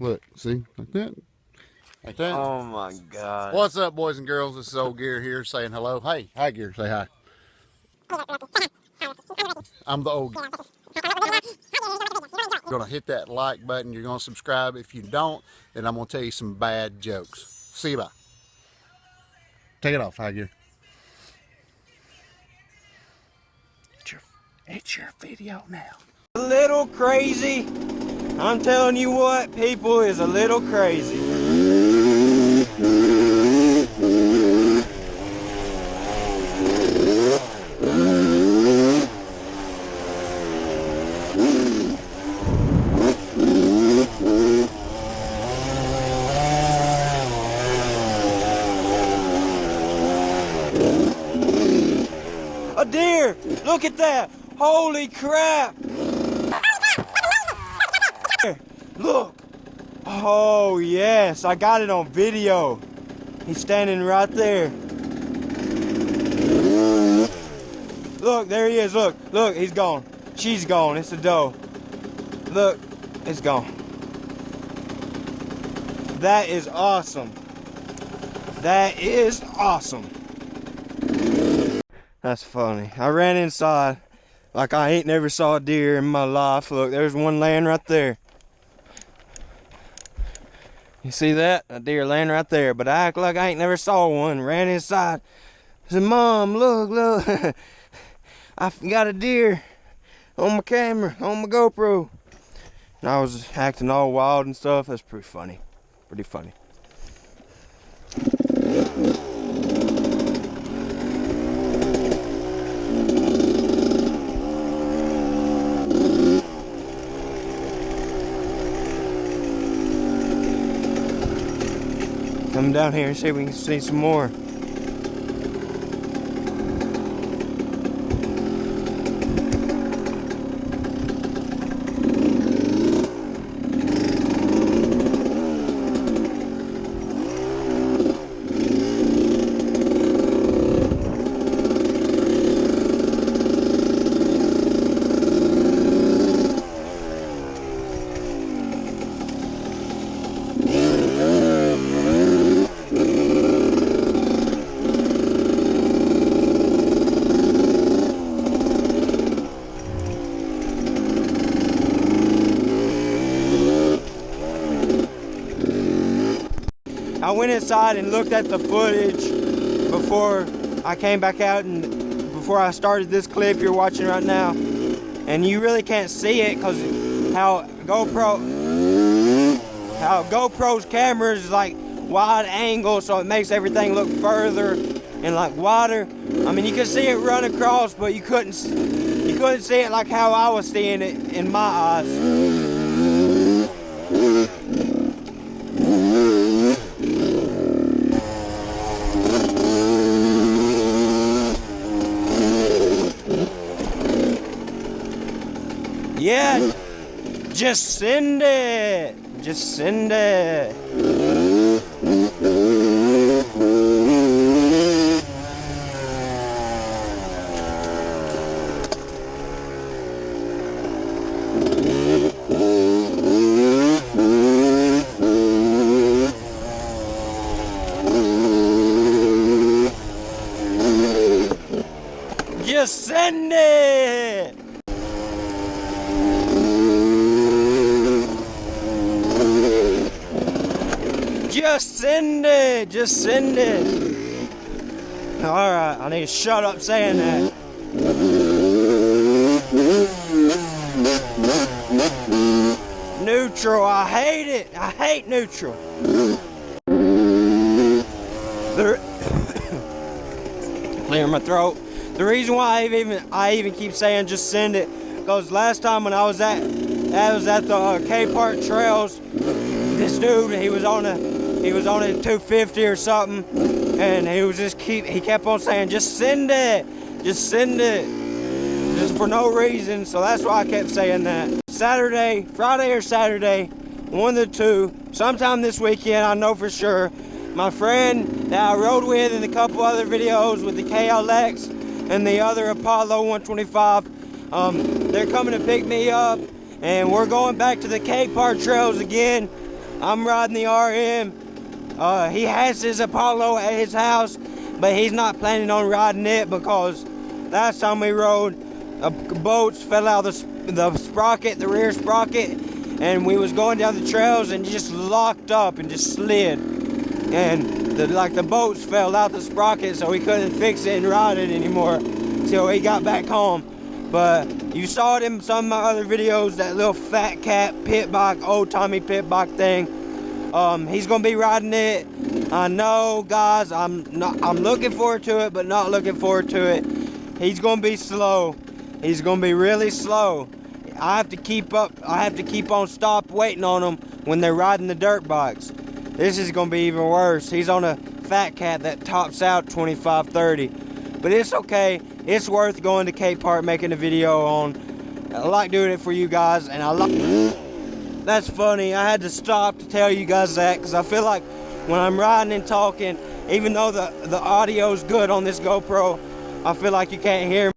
Look, see, like that. Like that. Oh my God. What's up, boys and girls? This is Old Gear here saying hello. Hey, hi, Gear. Say hi. I'm the Old Gear. You're going to hit that like button. You're going to subscribe. If you don't, then I'm going to tell you some bad jokes. See you, bye. Take it off, High Gear. It's your video now. A little crazy. I'm telling you what, people is a little crazy. A deer! Look at that! Holy crap! Look! Oh yes, I got it on video. He's standing right there. Look, there he is. Look, look, he's gone. She's gone. It's a doe. Look, it's gone. That is awesome. That is awesome. That's funny. I ran inside like I ain't never saw a deer in my life. Look, there's one laying right there. You see that? A deer laying right there. But I act like I ain't never saw one. Ran inside. I said, Mom, look, look. I got a deer on my camera, on my GoPro. And I was acting all wild and stuff. That's pretty funny. Pretty funny. Come down here and see if we can see some more. I went inside and looked at the footage before I came back out and before I started this clip you're watching right now. And you really can't see it because how GoPro's camera is like wide angle, so it makes everything look further and like wider. I mean, you could see it run across, but you couldn't see it like how I was seeing it in my eyes. Yeah, just send it. Just send it. Just send it. Just send it. Just send it. Alright, I need to shut up saying that. Neutral, I hate it. I hate neutral. Clear my throat. The reason why I even keep saying just send it, because last time when I was at the K Park Trails, this dude he was on a 250 or something, and he kept on saying just send it, just for no reason. So that's why I kept saying that. Friday or Saturday, one of the two, sometime this weekend, I know for sure. My friend that I rode with in a couple other videos with the KLX and the other Apollo 125, they're coming to pick me up, and we're going back to the K Park Trails again. I'm riding the RM. He has his Apollo at his house, but he's not planning on riding it because last time we rode, bolts fell out of the sprocket, the rear sprocket, and we was going down the trails and just locked up and just slid. And the bolts fell out the sprocket, so we couldn't fix it and ride it anymore until he got back home. But you saw it in some of my other videos, that little fat cat pit bike, old timey pit bike thing. He's gonna be riding it. I know, guys. I'm looking forward to it, but not looking forward to it. He's gonna be slow. He's gonna be really slow. I have to keep up. I have to keep on waiting on them when they're riding the dirt bikes. This is gonna be even worse. He's on a fat cat that tops out 25-30, but it's okay. It's worth going to Cape Park making a video on. I like doing it for you guys, and I like. That's funny. I had to stop to tell you guys that because I feel like when I'm riding and talking, even though the audio's good on this GoPro, I feel like you can't hear me.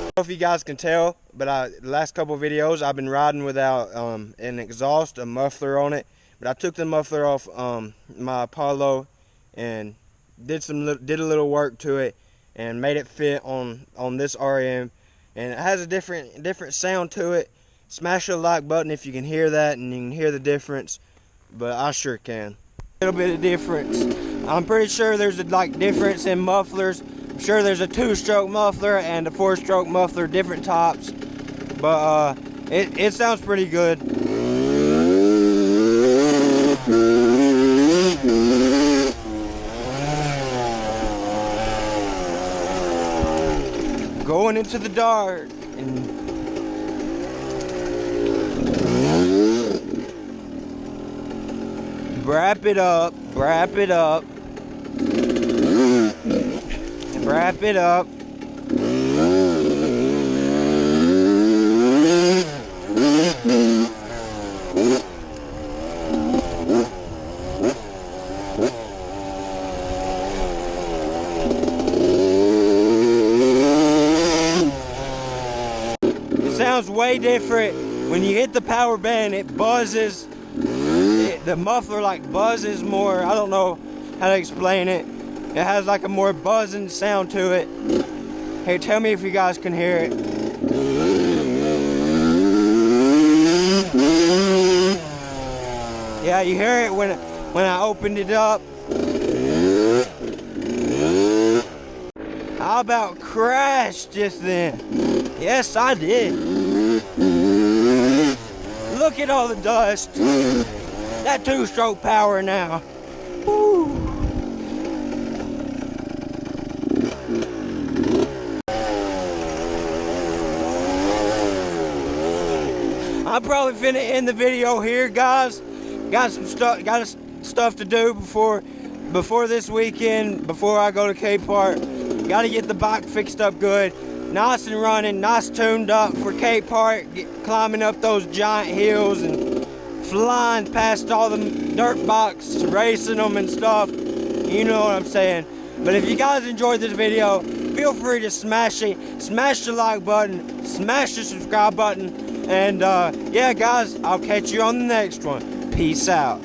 I don't know if you guys can tell, but the last couple videos I've been riding without an exhaust, a muffler on it. But I took the muffler off my Apollo and did a little work to it and made it fit on this RM, and it has a different sound to it. Smash the like button if you can hear that and you can hear the difference, but I sure can. A little bit of difference. I'm pretty sure there's a difference in mufflers. I'm sure there's a 2-stroke muffler and a 4-stroke muffler, different tops, but it sounds pretty good. Going into the dark and wrap it up, wrap it up. Wrap it up. It sounds way different when you hit the power band. It buzzes. The muffler buzzes more. I don't know how to explain it. It has a more buzzing sound to it. Hey, tell me if you guys can hear it. Yeah, you hear it when I opened it up. How about crash just then? Yes, I did. Look at all the dust. That 2-stroke power now. Woo. I'm probably finna end the video here, guys. Got stuff to do before this weekend, before I go to Cape Park. Got to get the bike fixed up good, nice and running, nice tuned up for Cape Park. Climbing up those giant hills and flying past all the dirt bikes, racing them and stuff. You know what I'm saying. But if you guys enjoyed this video, feel free to smash the like button, smash the subscribe button. And yeah, guys, I'll catch you on the next one. Peace out.